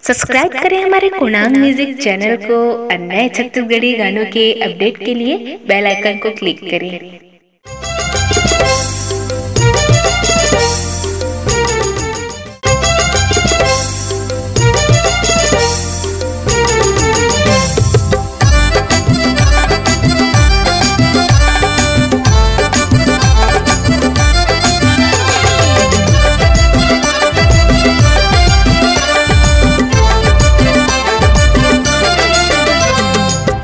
Subscribe करें हमारे Kunal music channel को और नए छत्तीसगढ़ी गानों के अपडेट के लिए बेल आइकन को क्लिक करें।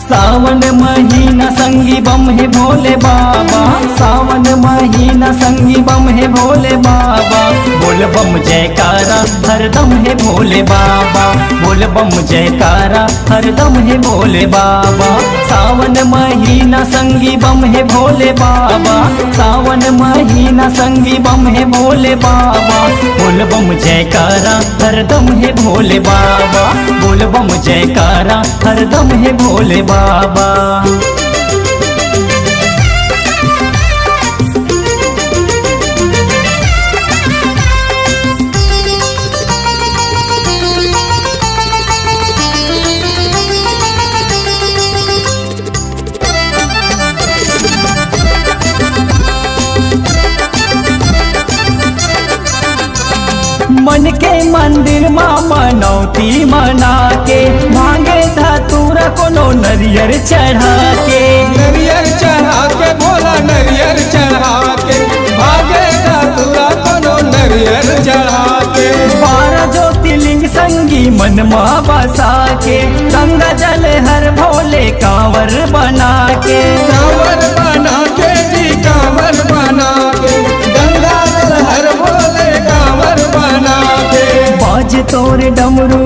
सावन महीना संगी बम है भोले बाबा, सावन महीना संगी बम है भोले बाबा। बोल बम जयकारा हरदम है भोले बाबा, बोल बम जयकारा हरदम है भोले बाबा। सावन महीना संगी बम है भोले बाबा, सावन महीना संगी बम है भोले बाबा। बोल बम जयकारा हरदम है भोले बाबा, बोल बम जयकारा हरदम है भोले बाबा। मन के मंदिर माँ मनौती मना के, भांगे धतूरा कोनो नरियर चढ़ा के, नरियर चढ़ा के भोला नरियर चढ़ा के, भागे धतूरा कोनो नरियर चढ़ा के। 12 ज्योतिर्लिंग संगी मन माँ बसा के, गंगा जल हर भोले कांवर बना के, कांवर बना के जी कांवर बना के, गंगा जल हर भोले कांवर बना के। बाजे तोरे डमरू,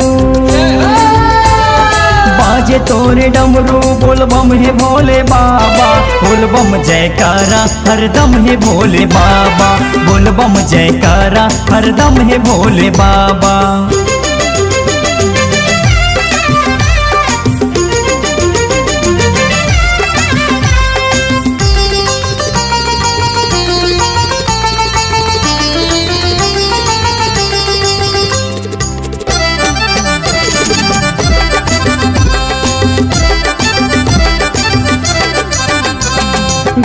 बाजे तोरे डमरू, बोल बम है भोले बाबा, बोल बम जयकारा हरदम है भोले बाबा, बोल बम जयकारा हरदम है भोले बाबा।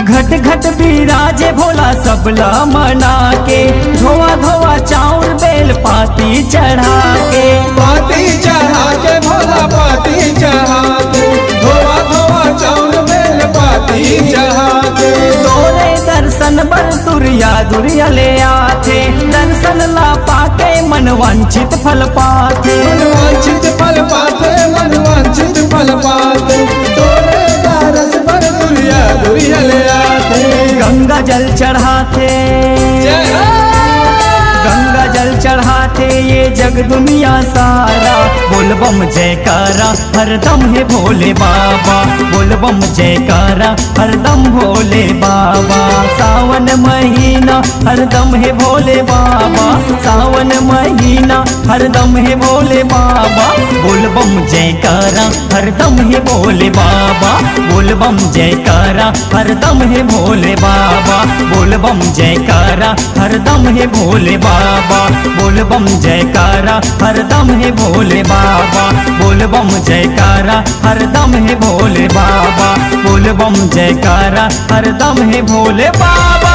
घट घट बिराजे भोला सबला मना के, धोआ धोआ चाउर बेल पाती चढ़ा के, पाती चढ़ा के भोला पाती चढ़ा के, धोआ धोआ चाउर बेल पाती चढ़ा के। तोरे दर्शन बर दुरिया दुरिया ले आथे, दर्शन ला पाके मन वांछित फल पाथे, मनवांछित फल पाते मनवांछित फल पाते, तोरे दरस बर दुरिया दुरिया ले आते। गंगा जल चढ़ाते, गंगा जल चढ़ाते ये जग दुनिया सारा, बोल बम जयकारा हरदम है भोले बाबा, बोल बम जयकारा हरदम भोले बाबा। सावन महीना हरदम है भोले बाबा, सावन महीना हरदम है भोले बाबा, बोल बम जयकारा हरदम है भोले बाबा, बोल बम जयकारा हरदम है भोले बाबा, बोल बम जयकारा हरदम है भोले बाबा, बोल बम जयकारा हरदम है भोले बाबा, बोल बम जयकारा हरदम है भोले बाबा, बोल बम जयकारा हरदम है भोले बाबा।